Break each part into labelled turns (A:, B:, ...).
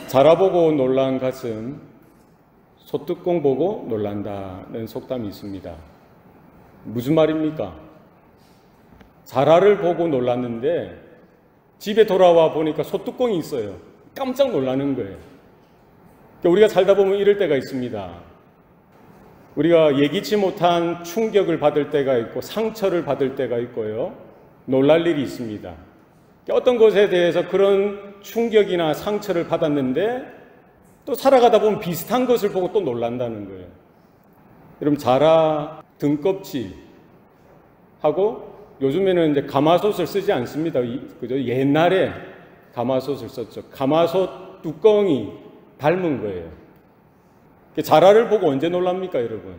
A: 자라보고 놀란 가슴, 소뚜껑 보고 놀란다는 속담이 있습니다. 무슨 말입니까? 자라를 보고 놀랐는데 집에 돌아와 보니까 소뚜껑이 있어요. 깜짝 놀라는 거예요. 우리가 살다 보면 이럴 때가 있습니다. 우리가 예기치 못한 충격을 받을 때가 있고 상처를 받을 때가 있고요. 놀랄 일이 있습니다. 어떤 것에 대해서 그런 충격이나 상처를 받았는데 또 살아가다 보면 비슷한 것을 보고 또 놀란다는 거예요. 여러분, 자라 등껍질 하고 요즘에는 이제 가마솥을 쓰지 않습니다. 그죠? 옛날에 가마솥을 썼죠. 가마솥 뚜껑이 닮은 거예요. 자라를 보고 언제 놀랍니까, 여러분?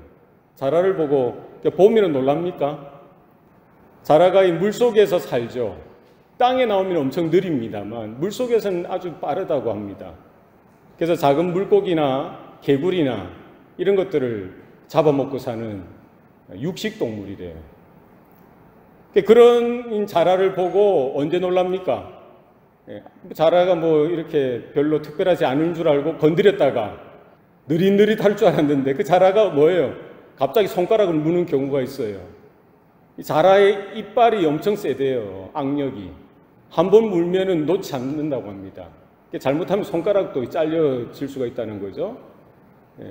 A: 자라를 보고 봄이는 놀랍니까? 자라가 이 물속에서 살죠. 땅에 나오면 엄청 느립니다만 물속에서는 아주 빠르다고 합니다. 그래서 작은 물고기나 개구리나 이런 것들을 잡아먹고 사는 육식동물이래요. 그런 자라를 보고 언제 놀랍니까? 자라가 뭐 이렇게 별로 특별하지 않은 줄 알고 건드렸다가 느릿느릿할 줄 알았는데 그 자라가 뭐예요? 갑자기 손가락을 무는 경우가 있어요. 이 자라의 이빨이 엄청 세대요. 악력이. 한번 물면은 놓지 않는다고 합니다. 잘못하면 손가락도 잘려질 수가 있다는 거죠.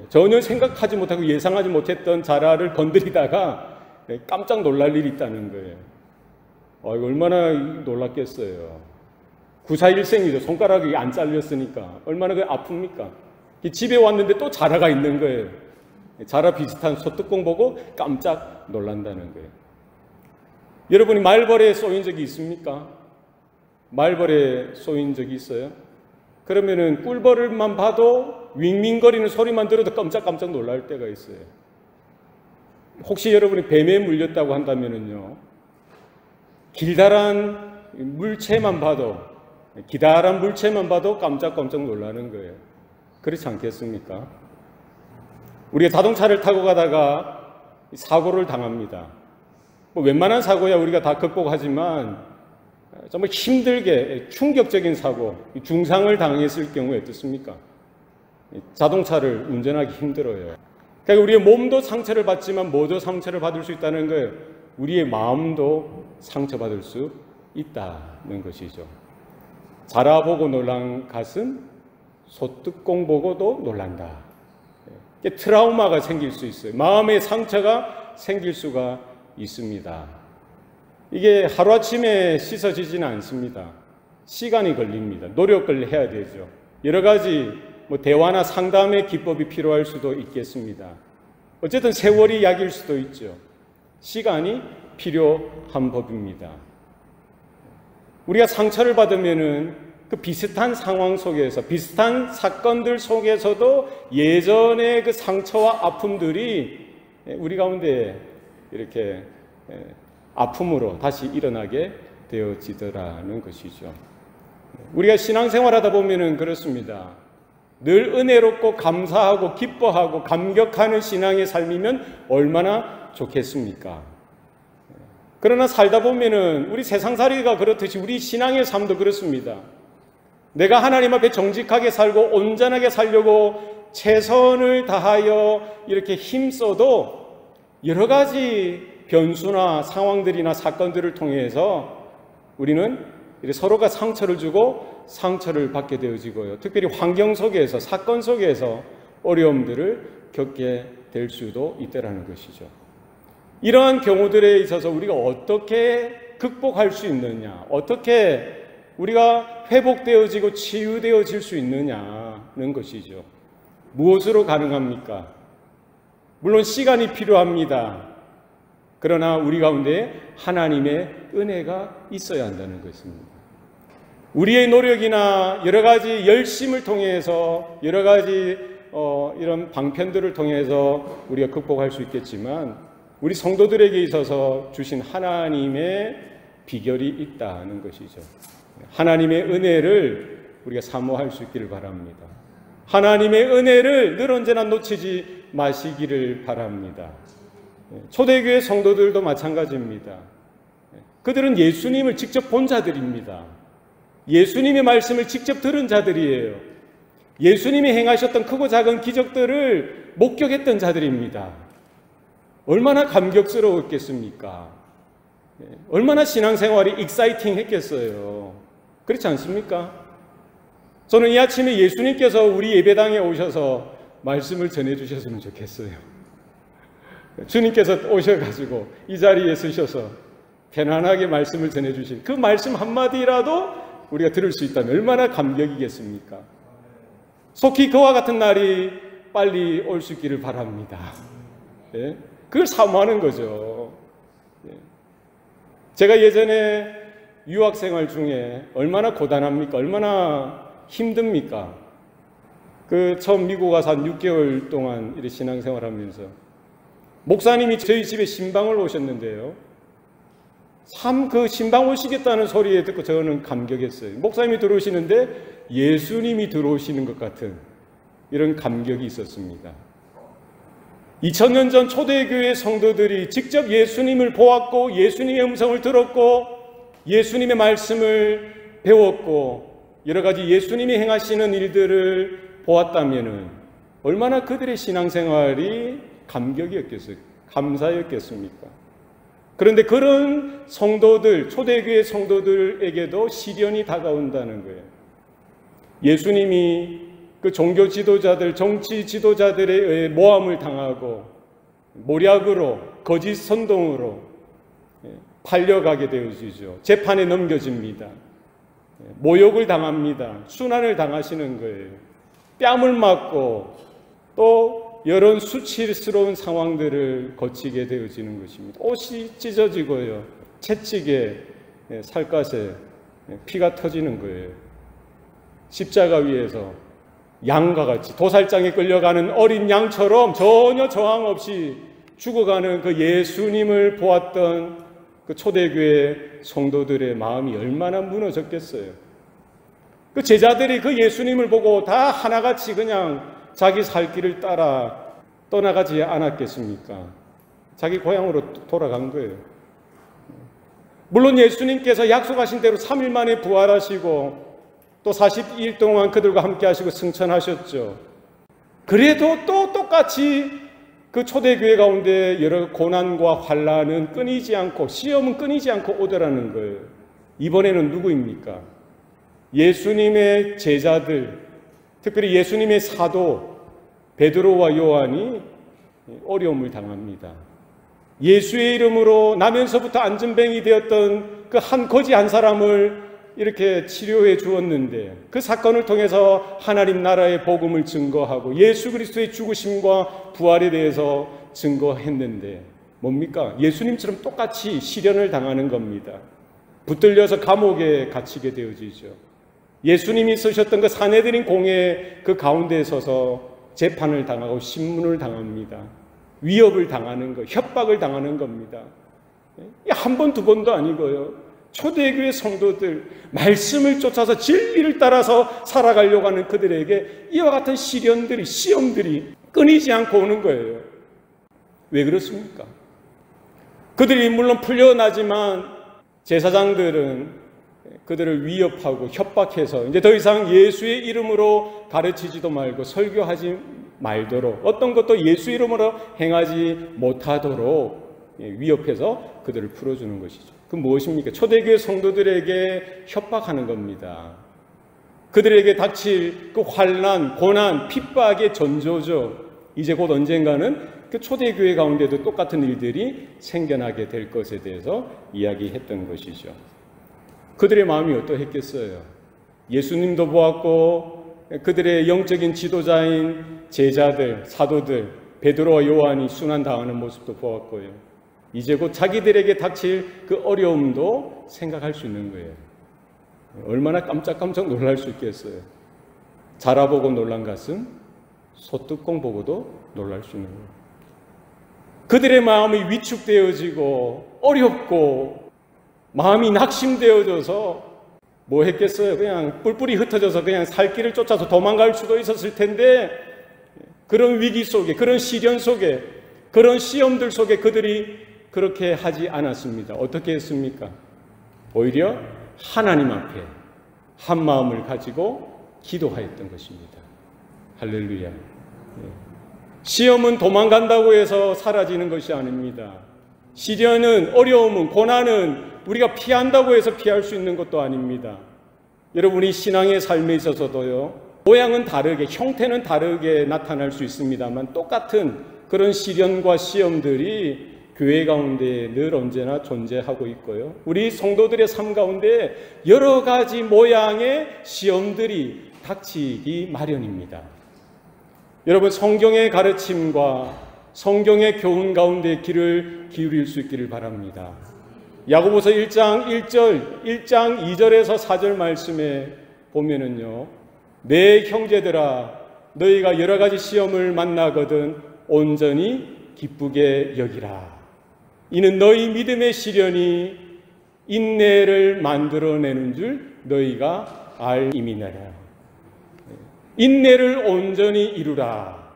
A: 전혀 생각하지 못하고 예상하지 못했던 자라를 건드리다가 깜짝 놀랄 일이 있다는 거예요. 얼마나 놀랐겠어요. 941생이죠. 손가락이 안 잘렸으니까. 얼마나 아픕니까? 집에 왔는데 또 자라가 있는 거예요. 자라 비슷한 소뚜껑 보고 깜짝 놀란다는 거예요. 여러분이 말벌에 쏘인 적이 있습니까? 말벌에 쏘인 적이 있어요? 그러면은 꿀벌만 봐도 윙윙거리는 소리만 들어도 깜짝깜짝 놀랄 때가 있어요. 혹시 여러분이 뱀에 물렸다고 한다면은요, 기다란 물체만 봐도 깜짝깜짝 놀라는 거예요. 그렇지 않겠습니까? 우리가 자동차를 타고 가다가 사고를 당합니다. 뭐 웬만한 사고야 우리가 다 극복하지만 정말 힘들게 충격적인 사고, 중상을 당했을 경우에 어떻습니까? 자동차를 운전하기 힘들어요. 그러니까 우리의 몸도 상처를 받지만 뭐도 상처를 받을 수 있다는 거예요. 우리의 마음도 상처받을 수 있다는 것이죠. 자라보고 놀란 가슴, 소뚜껑 보고도 놀란다. 트라우마가 생길 수 있어요. 마음의 상처가 생길 수가 있습니다. 이게 하루아침에 씻어지지는 않습니다. 시간이 걸립니다. 노력을 해야 되죠. 여러 가지 대화나 상담의 기법이 필요할 수도 있겠습니다. 어쨌든 세월이 약일 수도 있죠. 시간이 필요한 법입니다. 우리가 상처를 받으면은 그 비슷한 상황 속에서, 비슷한 사건들 속에서도 예전의 그 상처와 아픔들이 우리 가운데 이렇게 아픔으로 다시 일어나게 되어지더라는 것이죠. 우리가 신앙생활하다 보면은 그렇습니다. 늘 은혜롭고 감사하고 기뻐하고 감격하는 신앙의 삶이면 얼마나 좋겠습니까? 그러나 살다 보면은 우리 세상살이가 그렇듯이 우리 신앙의 삶도 그렇습니다. 내가 하나님 앞에 정직하게 살고 온전하게 살려고 최선을 다하여 이렇게 힘써도 여러 가지 변수나 상황들이나 사건들을 통해서 우리는 서로가 상처를 주고 상처를 받게 되어지고요. 특별히 환경 속에서, 사건 속에서 어려움들을 겪게 될 수도 있다는 것이죠. 이러한 경우들에 있어서 우리가 어떻게 극복할 수 있느냐, 어떻게 우리가 회복되어지고 치유되어질 수 있느냐는 것이죠. 무엇으로 가능합니까? 물론 시간이 필요합니다. 그러나 우리 가운데 하나님의 은혜가 있어야 한다는 것입니다. 우리의 노력이나 여러 가지 열심을 통해서 여러 가지 이런 방편들을 통해서 우리가 극복할 수 있겠지만 우리 성도들에게 있어서 주신 하나님의 비결이 있다는 것이죠. 하나님의 은혜를 우리가 사모할 수 있기를 바랍니다. 하나님의 은혜를 늘 언제나 놓치지 마시기를 바랍니다. 초대교회 성도들도 마찬가지입니다. 그들은 예수님을 직접 본 자들입니다. 예수님의 말씀을 직접 들은 자들이에요. 예수님이 행하셨던 크고 작은 기적들을 목격했던 자들입니다. 얼마나 감격스러웠겠습니까? 얼마나 신앙생활이 익사이팅 했겠어요. 그렇지 않습니까? 저는 이 아침에 예수님께서 우리 예배당에 오셔서 말씀을 전해주셨으면 좋겠어요. 주님께서 오셔가지고 이 자리에 서셔서 편안하게 말씀을 전해주신 그 말씀 한마디라도 우리가 들을 수 있다면 얼마나 감격이겠습니까? 속히 그와 같은 날이 빨리 올 수 있기를 바랍니다. 예? 그걸 사모하는 거죠. 예. 제가 예전에 유학생활 중에 얼마나 고단합니까? 얼마나 힘듭니까? 처음 미국 와서 한 6개월 동안 이렇게 신앙생활 하면서 목사님이 저희 집에 신방을 오셨는데요. 참 그 신방 오시겠다는 소리에 듣고 저는 감격했어요. 목사님이 들어오시는데 예수님이 들어오시는 것 같은 이런 감격이 있었습니다. 2000년 전 초대교회 성도들이 직접 예수님을 보았고 예수님의 음성을 들었고 예수님의 말씀을 배웠고 여러 가지 예수님이 행하시는 일들을 보았다면 얼마나 그들의 신앙생활이 감격이었겠어요? 감사였겠습니까? 그런데 그런 성도들, 초대교회 성도들에게도 시련이 다가온다는 거예요. 예수님이 그 종교 지도자들, 정치 지도자들에 의해 모함을 당하고 모략으로, 거짓 선동으로 팔려가게 되어지죠. 재판에 넘겨집니다. 모욕을 당합니다. 순환을 당하시는 거예요. 뺨을 맞고 또 여러 수치스러운 상황들을 거치게 되어지는 것입니다. 옷이 찢어지고요. 채찍에 살갗에 피가 터지는 거예요. 십자가 위에서 양과 같이 도살장에 끌려가는 어린 양처럼 전혀 저항 없이 죽어가는 그 예수님을 보았던 그 초대교회 성도들의 마음이 얼마나 무너졌겠어요. 그 제자들이 그 예수님을 보고 다 하나같이 그냥 자기 살 길을 따라 떠나가지 않았겠습니까? 자기 고향으로 돌아간 거예요. 물론 예수님께서 약속하신 대로 3일 만에 부활하시고 또 40일 동안 그들과 함께 하시고 승천하셨죠. 그래도 또 똑같이 그 초대교회 가운데 여러 고난과 환난은 끊이지 않고 시험은 끊이지 않고 오더라는 거예요. 이번에는 누구입니까? 예수님의 제자들, 특별히 예수님의 사도 베드로와 요한이 어려움을 당합니다. 예수의 이름으로 나면서부터 안전뱅이 되었던 그 한 거지 한 사람을 이렇게 치료해 주었는데 그 사건을 통해서 하나님 나라의 복음을 증거하고 예수 그리스도의 죽으심과 부활에 대해서 증거했는데 뭡니까? 예수님처럼 똑같이 시련을 당하는 겁니다. 붙들려서 감옥에 갇히게 되어지죠. 예수님이 쓰셨던 그 사내들인 공회 그 가운데에 서서 재판을 당하고 신문을 당합니다. 위협을 당하는 것, 협박을 당하는 겁니다. 한 번, 두 번도 아니고요. 초대교회 성도들, 말씀을 쫓아서 진리를 따라서 살아가려고 하는 그들에게 이와 같은 시련들이, 시험들이 끊이지 않고 오는 거예요. 왜 그렇습니까? 그들이 물론 풀려나지만 제사장들은 그들을 위협하고 협박해서 이제 더 이상 예수의 이름으로 가르치지도 말고 설교하지 말도록 어떤 것도 예수 이름으로 행하지 못하도록 위협해서 그들을 풀어주는 것이죠. 그 무엇입니까? 초대교회 성도들에게 협박하는 겁니다. 그들에게 닥칠 그 환난, 고난, 핍박의 전조죠. 이제 곧 언젠가는 그 초대교회 가운데도 똑같은 일들이 생겨나게 될 것에 대해서 이야기했던 것이죠. 그들의 마음이 어떠했겠어요? 예수님도 보았고 그들의 영적인 지도자인 제자들, 사도들, 베드로와 요한이 순환당하는 모습도 보았고요. 이제 곧 자기들에게 닥칠 그 어려움도 생각할 수 있는 거예요. 얼마나 깜짝깜짝 놀랄 수 있겠어요. 자라보고 놀란 가슴, 소뚜껑 보고도 놀랄 수 있는 거예요. 그들의 마음이 위축되어지고 어렵고 마음이 낙심되어져서 뭐 했겠어요? 그냥 뿔뿔이 흩어져서 그냥 살 길을 쫓아서 도망갈 수도 있었을 텐데 그런 위기 속에, 그런 시련 속에, 그런 시험들 속에 그들이 그렇게 하지 않았습니다. 어떻게 했습니까? 오히려 하나님 앞에 한 마음을 가지고 기도하였던 것입니다. 할렐루야. 시험은 도망간다고 해서 사라지는 것이 아닙니다. 시련은, 어려움은, 고난은 우리가 피한다고 해서 피할 수 있는 것도 아닙니다. 여러분이 신앙의 삶에 있어서도요, 모양은 다르게, 형태는 다르게 나타날 수 있습니다만 똑같은 그런 시련과 시험들이 교회 가운데 늘 언제나 존재하고 있고요. 우리 성도들의 삶 가운데 여러 가지 모양의 시험들이 닥치기 마련입니다. 여러분, 성경의 가르침과 성경의 교훈 가운데 귀를 기울일 수 있기를 바랍니다. 야고보서 1장 1절, 1장 2절에서 4절 말씀에 보면은요, 내 형제들아, 너희가 여러 가지 시험을 만나거든 온전히 기쁘게 여기라. 이는 너희 믿음의 시련이 인내를 만들어내는 줄 너희가 알임이니라. 인내를 온전히 이루라.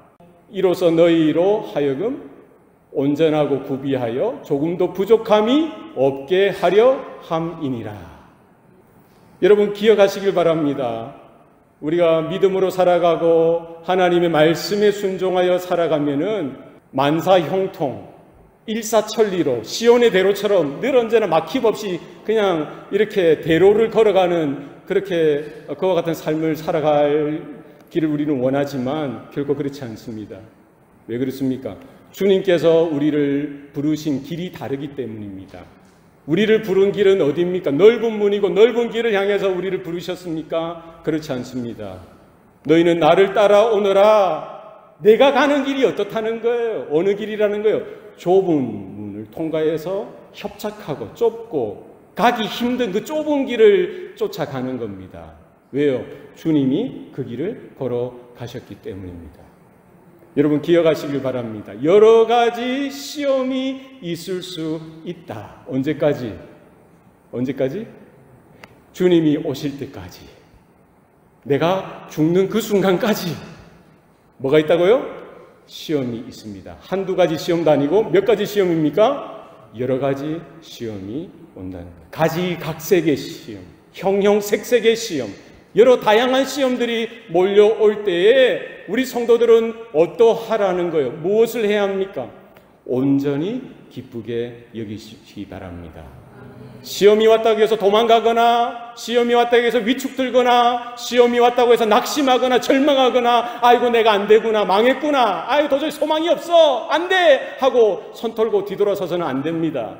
A: 이로써 너희로 하여금 온전하고 구비하여 조금도 부족함이 없게 하려 함이니라. 여러분, 기억하시길 바랍니다. 우리가 믿음으로 살아가고 하나님의 말씀에 순종하여 살아가면은 만사형통, 일사천리로 시온의 대로처럼 늘 언제나 막힘없이 그냥 이렇게 대로를 걸어가는, 그렇게 그와 같은 삶을 살아갈 길을 우리는 원하지만 결코 그렇지 않습니다. 왜 그렇습니까? 주님께서 우리를 부르신 길이 다르기 때문입니다. 우리를 부른 길은 어디입니까? 넓은 문이고 넓은 길을 향해서 우리를 부르셨습니까? 그렇지 않습니다. 너희는 나를 따라오너라. 내가 가는 길이 어떻다는 거예요? 어느 길이라는 거예요? 좁은 문을 통과해서 협착하고 좁고 가기 힘든 그 좁은 길을 쫓아가는 겁니다. 왜요? 주님이 그 길을 걸어가셨기 때문입니다. 여러분, 기억하시길 바랍니다. 여러 가지 시험이 있을 수 있다. 언제까지? 언제까지? 주님이 오실 때까지. 내가 죽는 그 순간까지. 뭐가 있다고요? 시험이 있습니다. 한두 가지 시험도 아니고 몇 가지 시험입니까? 여러 가지 시험이 온다는 거예요. 가지각색의 시험, 형형색색의 시험, 여러 다양한 시험들이 몰려올 때에 우리 성도들은 어떠하라는 거예요? 무엇을 해야 합니까? 온전히 기쁘게 여기시기 바랍니다. 시험이 왔다고 해서 도망가거나, 시험이 왔다고 해서 위축들거나, 시험이 왔다고 해서 낙심하거나 절망하거나, 아이고 내가 안 되구나, 망했구나, 아이고 도저히 소망이 없어, 안 돼 하고 손 털고 뒤돌아서서는 안 됩니다.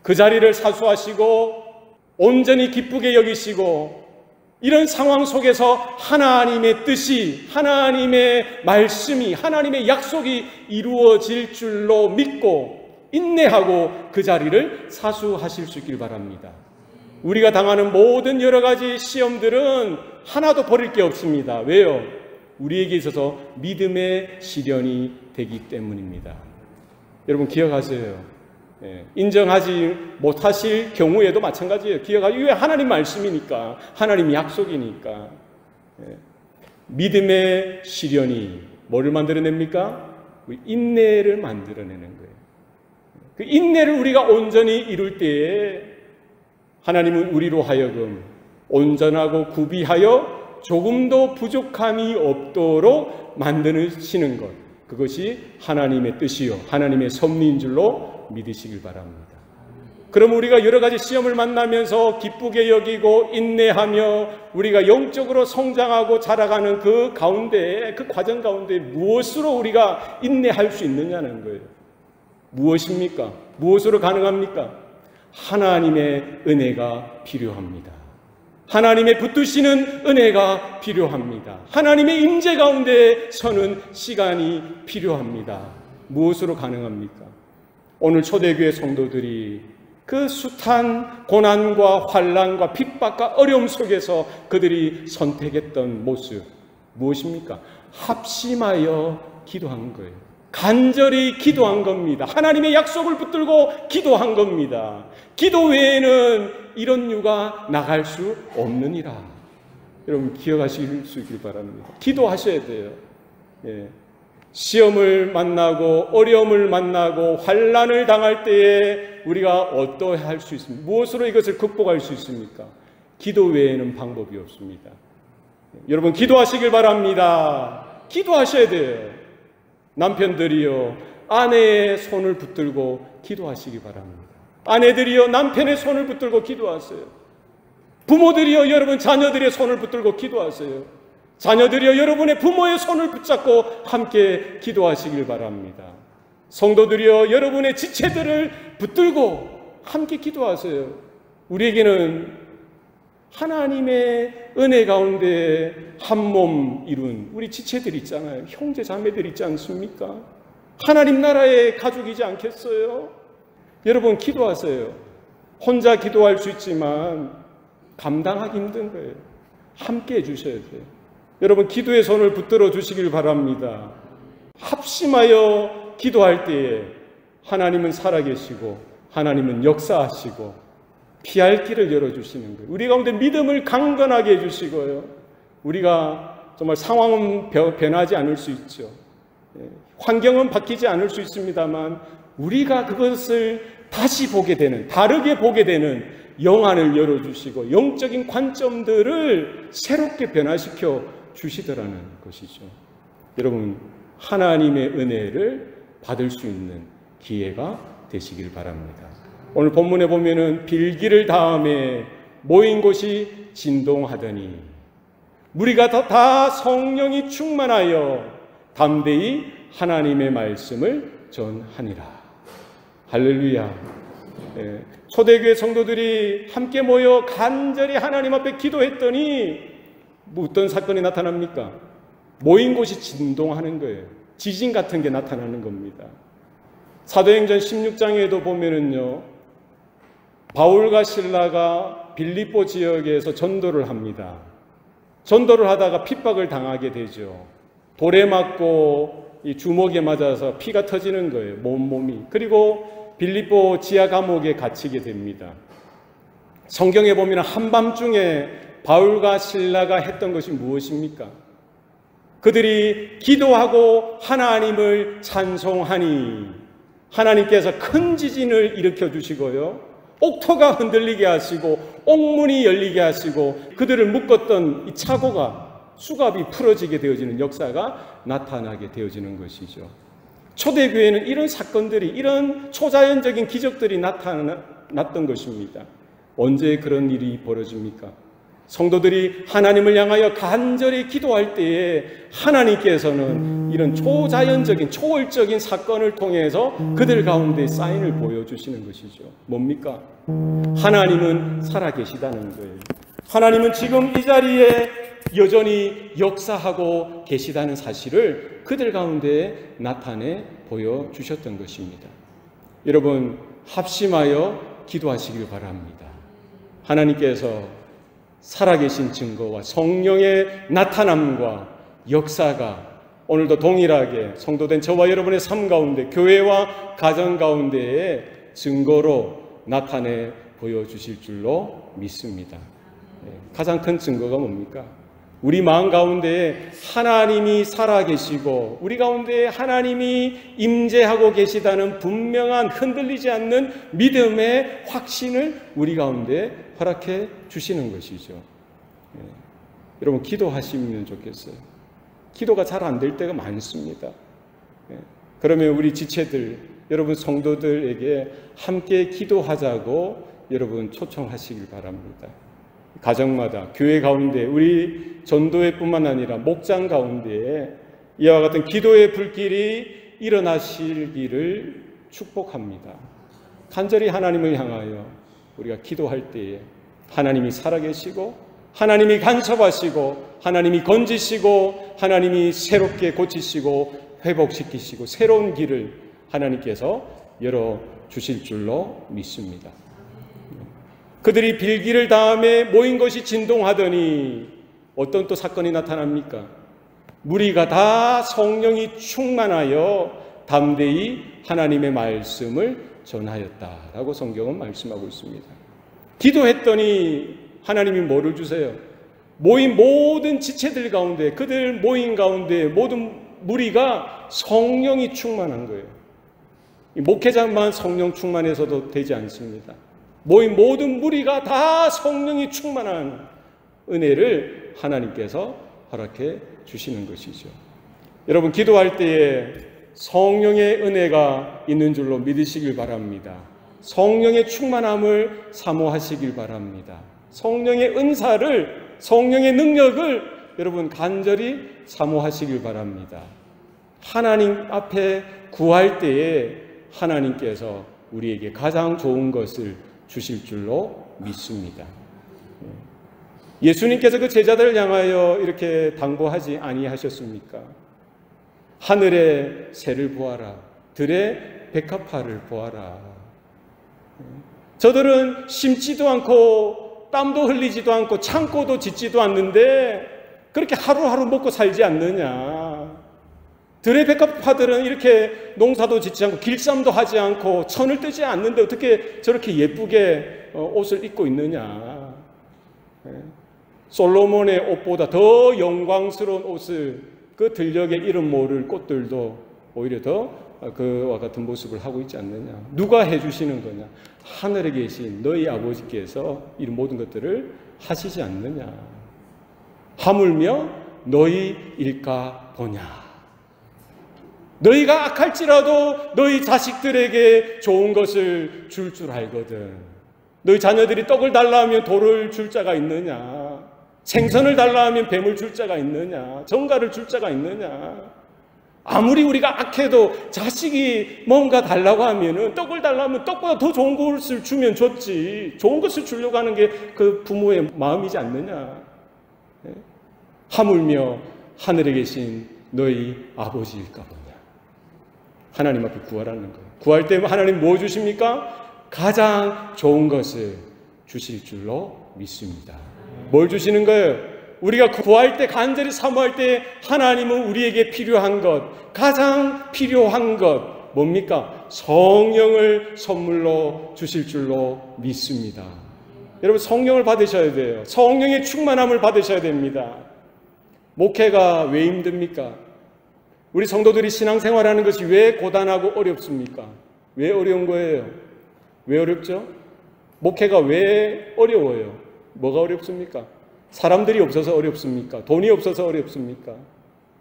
A: 그 자리를 사수하시고 온전히 기쁘게 여기시고, 이런 상황 속에서 하나님의 뜻이, 하나님의 말씀이, 하나님의 약속이 이루어질 줄로 믿고 인내하고 그 자리를 사수하실 수 있길 바랍니다. 우리가 당하는 모든 여러 가지 시험들은 하나도 버릴 게 없습니다. 왜요? 우리에게 있어서 믿음의 시련이 되기 때문입니다. 여러분, 기억하세요. 인정하지 못하실 경우에도 마찬가지예요. 기억하세요. 왜? 하나님 말씀이니까, 하나님 약속이니까. 믿음의 시련이 뭐를 만들어냅니까? 인내를 만들어내는 거예요. 그 인내를 우리가 온전히 이룰 때에 하나님은 우리로 하여금 온전하고 구비하여 조금도 부족함이 없도록 만드시는 것, 그것이 하나님의 뜻이요 하나님의 섭리인 줄로 믿으시길 바랍니다. 그럼 우리가 여러 가지 시험을 만나면서 기쁘게 여기고 인내하며 우리가 영적으로 성장하고 자라가는 그 가운데, 그 과정 가운데 무엇으로 우리가 인내할 수 있느냐는 거예요. 무엇입니까? 무엇으로 가능합니까? 하나님의 은혜가 필요합니다. 하나님의 붙드시는 은혜가 필요합니다. 하나님의 임재 가운데 서는 시간이 필요합니다. 무엇으로 가능합니까? 오늘 초대교회 성도들이 그 숱한 고난과 환난과 핍박과 어려움 속에서 그들이 선택했던 모습 무엇입니까? 합심하여 기도한 거예요. 간절히 기도한 겁니다. 하나님의 약속을 붙들고 기도한 겁니다. 기도 외에는 이런 유가 나갈 수 없느니라. 여러분, 기억하실 수 있길 바랍니다. 기도하셔야 돼요. 시험을 만나고 어려움을 만나고 환난을 당할 때에 우리가 어떠할 수 있습니까? 무엇으로 이것을 극복할 수 있습니까? 기도 외에는 방법이 없습니다. 여러분 기도하시길 바랍니다. 기도하셔야 돼요. 남편들이요, 아내의 손을 붙들고 기도하시기 바랍니다. 아내들이요, 남편의 손을 붙들고 기도하세요. 부모들이요, 여러분 자녀들의 손을 붙들고 기도하세요. 자녀들이요, 여러분의 부모의 손을 붙잡고 함께 기도하시길 바랍니다. 성도들이요, 여러분의 지체들을 붙들고 함께 기도하세요. 우리에게는 하나님의 은혜 가운데 한 몸 이룬 우리 지체들 있잖아요. 형제 자매들 있지 않습니까? 하나님 나라의 가족이지 않겠어요? 여러분 기도하세요. 혼자 기도할 수 있지만 감당하기 힘든 거예요. 함께 해주셔야 돼요. 여러분 기도의 손을 붙들어 주시길 바랍니다. 합심하여 기도할 때에 하나님은 살아계시고 하나님은 역사하시고 피할 길을 열어주시는 거예요. 우리 가운데 믿음을 강건하게 해주시고요. 우리가 정말 상황은 변하지 않을 수 있죠. 환경은 바뀌지 않을 수 있습니다만 우리가 그것을 다시 보게 되는, 다르게 보게 되는 영안을 열어주시고 영적인 관점들을 새롭게 변화시켜 주시더라는 것이죠. 여러분 하나님의 은혜를 받을 수 있는 기회가 되시길 바랍니다. 오늘 본문에 보면은 빌기를 다음에 모인 곳이 진동하더니 무리가 다 성령이 충만하여 담대히 하나님의 말씀을 전하니라. 할렐루야. 초대교회 성도들이 함께 모여 간절히 하나님 앞에 기도했더니 어떤 사건이 나타납니까? 모인 곳이 진동하는 거예요. 지진 같은 게 나타나는 겁니다. 사도행전 16장에도 보면은요, 바울과 실라가 빌립보 지역에서 전도를 합니다. 전도를 하다가 핍박을 당하게 되죠. 돌에 맞고 이 주먹에 맞아서 피가 터지는 거예요. 몸이. 그리고 빌립보 지하 감옥에 갇히게 됩니다. 성경에 보면 한밤중에 바울과 실라가 했던 것이 무엇입니까? 그들이 기도하고 하나님을 찬송하니 하나님께서 큰 지진을 일으켜 주시고요, 옥토가 흔들리게 하시고 옥문이 열리게 하시고 그들을 묶었던 이 차고가, 수갑이 풀어지게 되어지는 역사가 나타나게 되어지는 것이죠. 초대교회는 이런 사건들이, 이런 초자연적인 기적들이 나타났던 것입니다. 언제 그런 일이 벌어집니까? 성도들이 하나님을 향하여 간절히 기도할 때에 하나님께서는 이런 초자연적인, 초월적인 사건을 통해서 그들 가운데 사인을 보여주시는 것이죠. 뭡니까? 하나님은 살아계시다는 거예요. 하나님은 지금 이 자리에 여전히 역사하고 계시다는 사실을 그들 가운데 나타내 보여주셨던 것입니다. 여러분, 합심하여 기도하시길 바랍니다. 하나님께서 살아계신 증거와 성령의 나타남과 역사가 오늘도 동일하게 성도된 저와 여러분의 삶 가운데, 교회와 가정 가운데의 증거로 나타내 보여주실 줄로 믿습니다. 가장 큰 증거가 뭡니까? 우리 마음 가운데 하나님이 살아계시고 우리 가운데 하나님이 임재하고 계시다는 분명한 흔들리지 않는 믿음의 확신을 우리 가운데 허락해 주시는 것이죠. 여러분 기도하시면 좋겠어요. 기도가 잘 안 될 때가 많습니다. 그러면 우리 지체들, 여러분 성도들에게 함께 기도하자고 여러분 초청하시길 바랍니다. 가정마다, 교회 가운데, 우리 전도회뿐만 아니라 목장 가운데에 이와 같은 기도의 불길이 일어나시기를 축복합니다. 간절히 하나님을 향하여 우리가 기도할 때에 하나님이 살아계시고 하나님이 간섭하시고 하나님이 건지시고 하나님이 새롭게 고치시고 회복시키시고 새로운 길을 하나님께서 열어주실 줄로 믿습니다. 그들이 빌기를 다음에 모인 것이 진동하더니 어떤 또 사건이 나타납니까? 무리가 다 성령이 충만하여 담대히 하나님의 말씀을 전하였다라고 성경은 말씀하고 있습니다. 기도했더니 하나님이 뭐를 주세요? 모인 모든 지체들 가운데, 그들 모인 가운데 모든 무리가 성령이 충만한 거예요. 목회자만 성령 충만해서도 되지 않습니다. 모인 모든 무리가 다 성령이 충만한, 은혜를 하나님께서 허락해 주시는 것이죠. 여러분, 기도할 때에 성령의 은혜가 있는 줄로 믿으시길 바랍니다. 성령의 충만함을 사모하시길 바랍니다. 성령의 은사를, 성령의 능력을 여러분 간절히 사모하시길 바랍니다. 하나님 앞에 구할 때에 하나님께서 우리에게 가장 좋은 것을 주실 줄로 믿습니다. 예수님께서 그 제자들을 향하여 이렇게 당부하지 아니하셨습니까? 하늘의 새를 보아라, 들의 백합화를 보아라. 저들은 심지도 않고 땀도 흘리지도 않고 창고도 짓지도 않는데 그렇게 하루하루 먹고 살지 않느냐. 들의 백합화들은 이렇게 농사도 짓지 않고 길쌈도 하지 않고 천을 뜨지 않는데 어떻게 저렇게 예쁘게 옷을 입고 있느냐. 솔로몬의 옷보다 더 영광스러운 옷을 그 들녘에 이름 모를 꽃들도 오히려 더 그와 같은 모습을 하고 있지 않느냐. 누가 해주시는 거냐. 하늘에 계신 너희 아버지께서 이 모든 것들을 하시지 않느냐. 하물며 너희 일까 보냐. 너희가 악할지라도 너희 자식들에게 좋은 것을 줄 줄 알거든. 너희 자녀들이 떡을 달라 하면 돌을 줄 자가 있느냐. 생선을 달라 하면 뱀을 줄 자가 있느냐. 정갈을 줄 자가 있느냐. 아무리 우리가 악해도 자식이 뭔가 달라고 하면은 떡을 달라 하면 떡보다 더 좋은 것을 주면 줬지. 좋은 것을 주려고 하는 게 그 부모의 마음이지 않느냐. 하물며 하늘에 계신 너희 아버지일까 보냐. 하나님 앞에 구하라는 거예요. 구할 때 하나님 뭐 주십니까? 가장 좋은 것을 주실 줄로 믿습니다. 뭘 주시는 거예요? 우리가 구할 때, 간절히 사모할 때 하나님은 우리에게 필요한 것, 가장 필요한 것 뭡니까? 성령을 선물로 주실 줄로 믿습니다. 여러분, 성령을 받으셔야 돼요. 성령의 충만함을 받으셔야 됩니다. 목회가 왜 힘듭니까? 우리 성도들이 신앙생활하는 것이 왜 고단하고 어렵습니까? 왜 어려운 거예요? 왜 어렵죠? 목회가 왜 어려워요? 뭐가 어렵습니까? 사람들이 없어서 어렵습니까? 돈이 없어서 어렵습니까?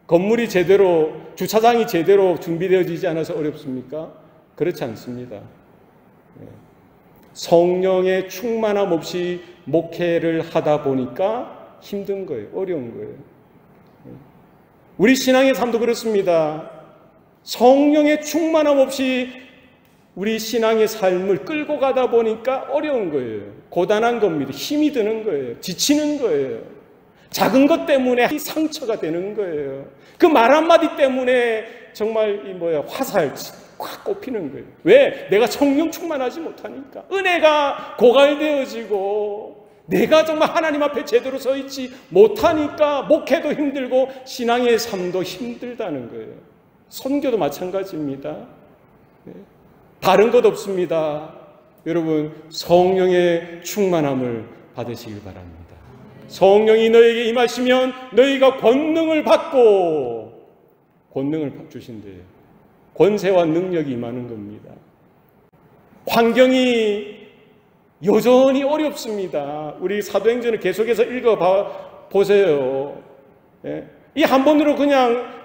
A: 건물이 제대로, 주차장이 제대로 준비되어지지 않아서 어렵습니까? 그렇지 않습니다. 성령의 충만함 없이 목회를 하다 보니까 힘든 거예요. 어려운 거예요. 우리 신앙의 삶도 그렇습니다. 성령의 충만함 없이 우리 신앙의 삶을 끌고 가다 보니까 어려운 거예요. 고단한 겁니다. 힘이 드는 거예요. 지치는 거예요. 작은 것 때문에 상처가 되는 거예요. 그 말 한마디 때문에 정말 화살 확 꼽히는 거예요. 왜? 내가 성령 충만하지 못하니까. 은혜가 고갈되어지고 내가 정말 하나님 앞에 제대로 서 있지 못하니까 목회도 힘들고 신앙의 삶도 힘들다는 거예요. 선교도 마찬가지입니다. 다른 것 없습니다. 여러분, 성령의 충만함을 받으시길 바랍니다. 성령이 너에게 임하시면 너희가 권능을 받고, 권능을 주신대요. 권세와 능력이 임하는 겁니다. 환경이 여전히 어렵습니다. 우리 사도행전을 계속해서 읽어보세요. 이 한 번으로 그냥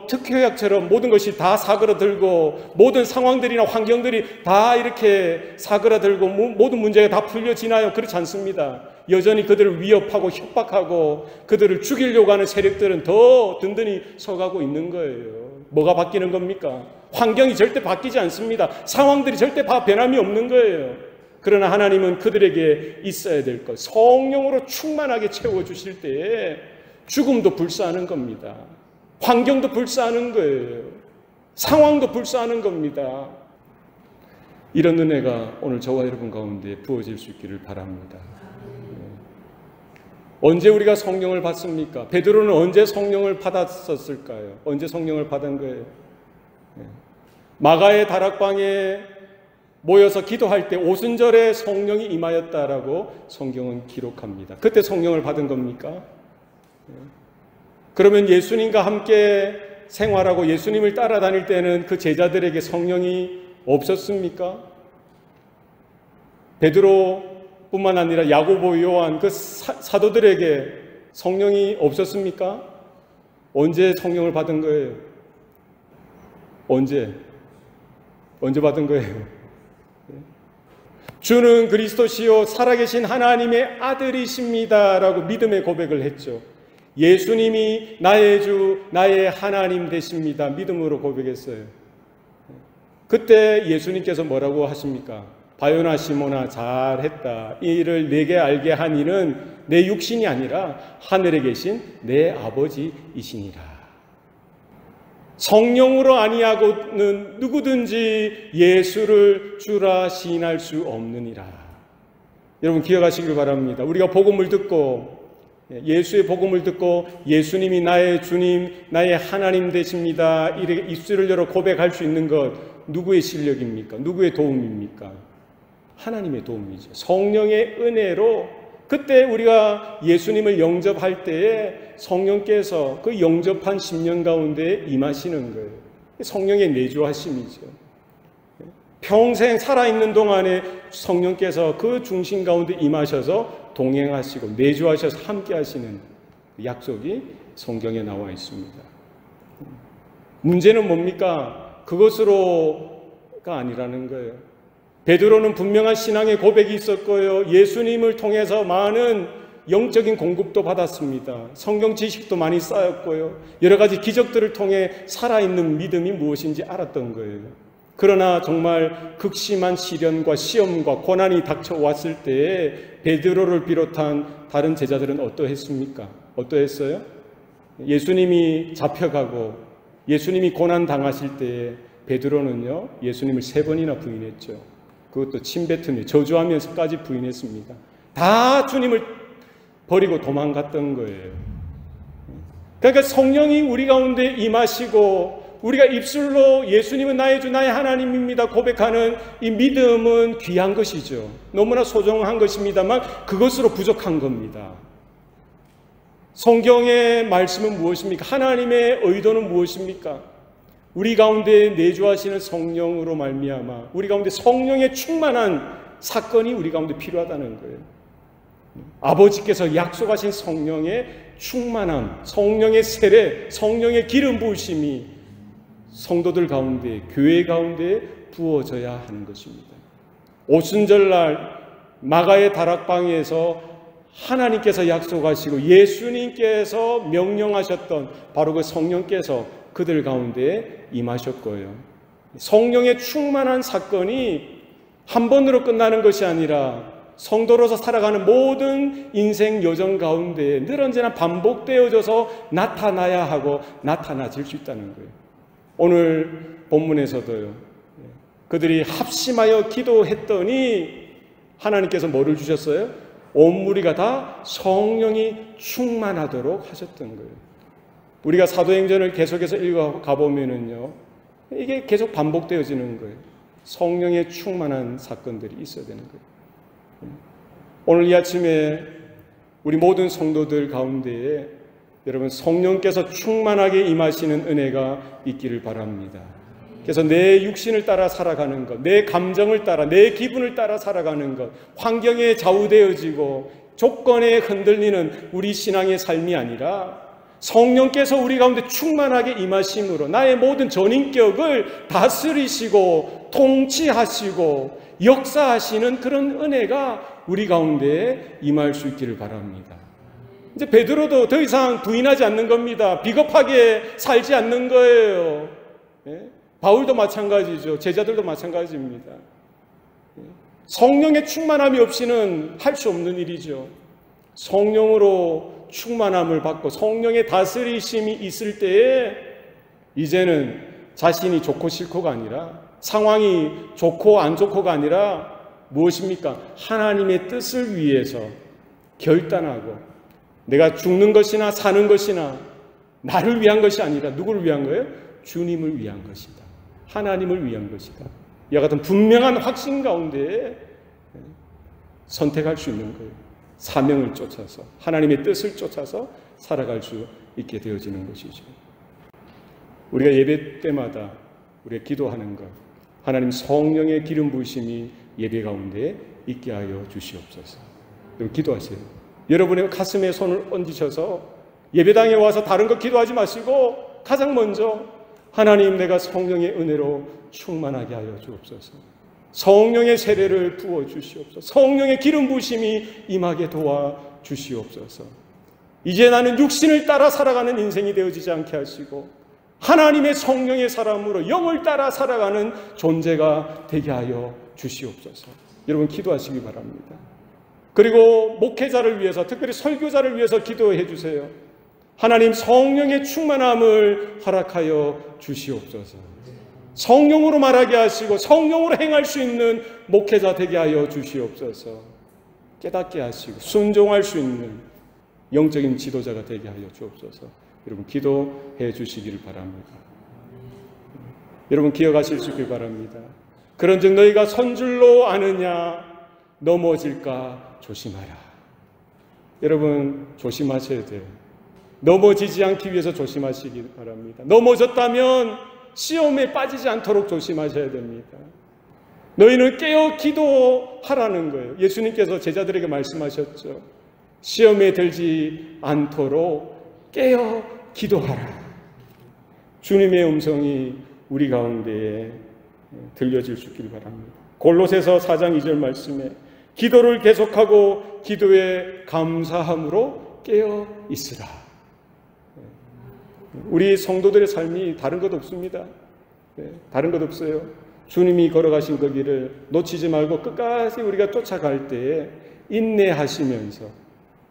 A: 특효약처럼 모든 것이 다 사그라들고 모든 상황들이나 환경들이 다 이렇게 사그라들고 모든 문제가 다 풀려지나요? 그렇지 않습니다. 여전히 그들을 위협하고 협박하고 그들을 죽이려고 하는 세력들은 더 든든히 서가고 있는 거예요. 뭐가 바뀌는 겁니까? 환경이 절대 바뀌지 않습니다. 상황들이 절대 변함이 없는 거예요. 그러나 하나님은 그들에게 있어야 될 것, 성령으로 충만하게 채워주실 때에 죽음도 불사하는 겁니다. 환경도 불사하는 거예요. 상황도 불사하는 겁니다. 이런 은혜가 오늘 저와 여러분 가운데 부어질 수 있기를 바랍니다. 언제 우리가 성령을 받습니까? 베드로는 언제 성령을 받았었을까요? 언제 성령을 받은 거예요? 마가의 다락방에 모여서 기도할 때 오순절에 성령이 임하였다라고 성경은 기록합니다. 그때 성령을 받은 겁니까? 그러면 예수님과 함께 생활하고 예수님을 따라다닐 때는 그 제자들에게 성령이 없었습니까? 베드로 뿐만 아니라 야고보, 요한 그 사도들에게 성령이 없었습니까? 언제 성령을 받은 거예요? 언제 받은 거예요? 주는 그리스도시요 살아계신 하나님의 아들이십니다 라고 믿음의 고백을 했죠. 예수님이 나의 주, 나의 하나님 되십니다. 믿음으로 고백했어요. 그때 예수님께서 뭐라고 하십니까? 바요나 시몬아 잘했다. 이 일을 내게 알게 한 이는 내 육신이 아니라 하늘에 계신 내 아버지이시니라. 성령으로 아니하고는 누구든지 예수를 주라 시인할 수 없느니라. 여러분 기억하시길 바랍니다. 우리가 복음을 듣고 예수의 복음을 듣고 예수님이 나의 주님, 나의 하나님 되십니다. 이렇게 입술을 열어 고백할 수 있는 것 누구의 실력입니까? 누구의 도움입니까? 하나님의 도움이죠. 성령의 은혜로 그때 우리가 예수님을 영접할 때에 성령께서 그 영접한 10년 가운데 임하시는 거예요. 성령의 내주하심이죠. 평생 살아있는 동안에 성령께서 그 중심 가운데 임하셔서 동행하시고 내주하셔서 함께 하시는 약속이 성경에 나와 있습니다. 문제는 뭡니까? 그것으로가 아니라는 거예요. 베드로는 분명한 신앙의 고백이 있었고요. 예수님을 통해서 많은 영적인 공급도 받았습니다. 성경 지식도 많이 쌓였고요. 여러 가지 기적들을 통해 살아있는 믿음이 무엇인지 알았던 거예요. 그러나 정말 극심한 시련과 시험과 고난이 닥쳐왔을 때에 베드로를 비롯한 다른 제자들은 어떠했습니까? 어떠했어요? 예수님이 잡혀가고 예수님이 고난 당하실 때에 베드로는요 예수님을 3번이나 부인했죠. 그것도 침뱉으며 저주하면서까지 부인했습니다. 다 주님을 버리고 도망갔던 거예요. 그러니까 성령이 우리 가운데 임하시고 우리가 입술로 예수님은 나의 주, 나의 하나님입니다 고백하는 이 믿음은 귀한 것이죠. 너무나 소중한 것입니다만 그것으로 부족한 겁니다. 성경의 말씀은 무엇입니까? 하나님의 의도는 무엇입니까? 우리 가운데 내주하시는 성령으로 말미암아 우리 가운데 성령의 충만한 사건이 우리 가운데 필요하다는 거예요. 아버지께서 약속하신 성령의 충만함, 성령의 세례, 성령의 기름 부으심이 성도들 가운데, 교회 가운데 부어져야 하는 것입니다. 오순절날 마가의 다락방에서 하나님께서 약속하시고 예수님께서 명령하셨던 바로 그 성령께서 그들 가운데 임하셨고요. 성령의 충만한 사건이 한 번으로 끝나는 것이 아니라 성도로서 살아가는 모든 인생 여정 가운데 늘 언제나 반복되어져서 나타나야 하고 나타나질 수 있다는 거예요. 오늘 본문에서도요. 그들이 합심하여 기도했더니 하나님께서 뭐를 주셨어요? 온 무리가 다 성령이 충만하도록 하셨던 거예요. 우리가 사도행전을 계속해서 읽어가 보면은요, 이게 계속 반복되어지는 거예요. 성령의 충만한 사건들이 있어야 되는 거예요. 오늘 이 아침에 우리 모든 성도들 가운데에 여러분 성령께서 충만하게 임하시는 은혜가 있기를 바랍니다. 그래서 내 육신을 따라 살아가는 것, 내 감정을 따라, 내 기분을 따라 살아가는 것, 환경에 좌우되어지고 조건에 흔들리는 우리 신앙의 삶이 아니라 성령께서 우리 가운데 충만하게 임하심으로 나의 모든 전인격을 다스리시고 통치하시고 역사하시는 그런 은혜가 우리 가운데 임할 수 있기를 바랍니다. 이제 베드로도 더 이상 부인하지 않는 겁니다. 비겁하게 살지 않는 거예요. 바울도 마찬가지죠. 제자들도 마찬가지입니다. 성령의 충만함이 없이는 할 수 없는 일이죠. 성령으로 충만함을 받고 성령의 다스리심이 있을 때에 이제는 자신이 좋고 싫고가 아니라 상황이 좋고 안 좋고가 아니라 무엇입니까? 하나님의 뜻을 위해서 결단하고 내가 죽는 것이나 사는 것이나 나를 위한 것이 아니라 누구를 위한 거예요? 주님을 위한 것이다. 하나님을 위한 것이다. 이와 같은 분명한 확신 가운데 선택할 수 있는 거예요. 사명을 쫓아서 하나님의 뜻을 쫓아서 살아갈 수 있게 되어지는 것이죠. 우리가 예배 때마다 우리가 기도하는 것, 하나님 성령의 기름 부으심이 예배 가운데 있게 하여 주시옵소서. 여러분 기도하세요. 여러분의 가슴에 손을 얹으셔서 예배당에 와서 다른 거 기도하지 마시고 가장 먼저 하나님, 내가 성령의 은혜로 충만하게 하여 주옵소서. 성령의 세례를 부어 주시옵소서. 성령의 기름 부으심이 임하게 도와 주시옵소서. 이제 나는 육신을 따라 살아가는 인생이 되어지지 않게 하시고 하나님의 성령의 사람으로 영을 따라 살아가는 존재가 되게 하여 주시옵소서. 여러분 기도하시기 바랍니다. 그리고 목회자를 위해서, 특별히 설교자를 위해서 기도해 주세요. 하나님, 성령의 충만함을 허락하여 주시옵소서. 성령으로 말하게 하시고 성령으로 행할 수 있는 목회자 되게 하여 주시옵소서. 깨닫게 하시고 순종할 수 있는 영적인 지도자가 되게 하여 주옵소서. 여러분 기도해 주시기를 바랍니다. 여러분 기억하실 수 있길 바랍니다. 그런즉 너희가 선줄로 아느냐 넘어질까 조심하라. 여러분 조심하셔야 돼요. 넘어지지 않기 위해서 조심하시기 바랍니다. 넘어졌다면 시험에 빠지지 않도록 조심하셔야 됩니다. 너희는 깨어 기도하라는 거예요. 예수님께서 제자들에게 말씀하셨죠. 시험에 들지 않도록 깨어 기도하라. 주님의 음성이 우리 가운데에 들려질 수 있길 바랍니다. 골로새서 4장 2절 말씀에 기도를 계속하고 기도에 감사함으로 깨어 있으라. 우리 성도들의 삶이 다른 것 없습니다. 다른 것 없어요. 주님이 걸어가신 그 길을 놓치지 말고 끝까지 우리가 쫓아갈 때에 인내하시면서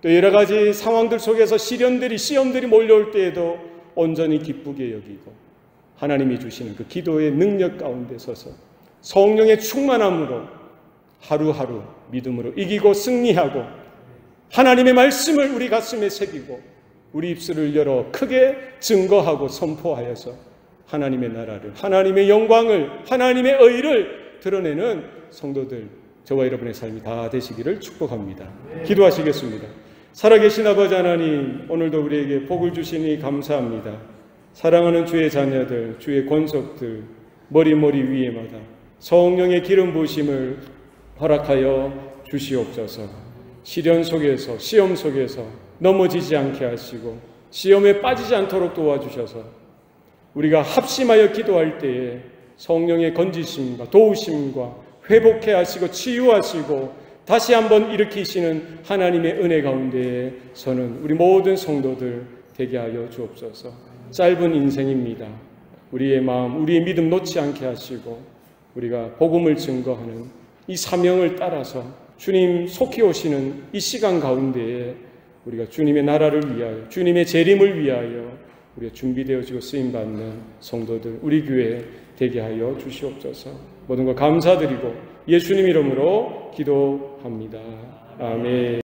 A: 또 여러 가지 상황들 속에서 시험들이 몰려올 때에도 온전히 기쁘게 여기고 하나님이 주시는 그 기도의 능력 가운데 서서 성령의 충만함으로 하루하루 믿음으로 이기고 승리하고 하나님의 말씀을 우리 가슴에 새기고 우리 입술을 열어 크게 증거하고 선포하여서 하나님의 나라를, 하나님의 영광을, 하나님의 의를 드러내는 성도들, 저와 여러분의 삶이 다 되시기를 축복합니다. 기도하시겠습니다. 살아계신 아버지 하나님, 오늘도 우리에게 복을 주시니 감사합니다. 사랑하는 주의 자녀들, 주의 권속들, 머리 위에마다 성령의 기름 부으심을 허락하여 주시옵소서. 시련 속에서, 시험 속에서 넘어지지 않게 하시고 시험에 빠지지 않도록 도와주셔서 우리가 합심하여 기도할 때에 성령의 건지심과 도우심과 회복해 하시고 치유하시고 다시 한번 일으키시는 하나님의 은혜 가운데에 서는 우리 모든 성도들 되게 하여 주옵소서. 짧은 인생입니다. 우리의 마음, 우리의 믿음 놓지 않게 하시고 우리가 복음을 증거하는 이 사명을 따라서 주님 속히 오시는 이 시간 가운데에 우리가 주님의 나라를 위하여, 주님의 재림을 위하여 우리가 준비되어지고 쓰임받는 성도들, 우리 교회 되게 하여 주시옵소서. 모든 것 감사드리고 예수님 이름으로 기도합니다. 아멘.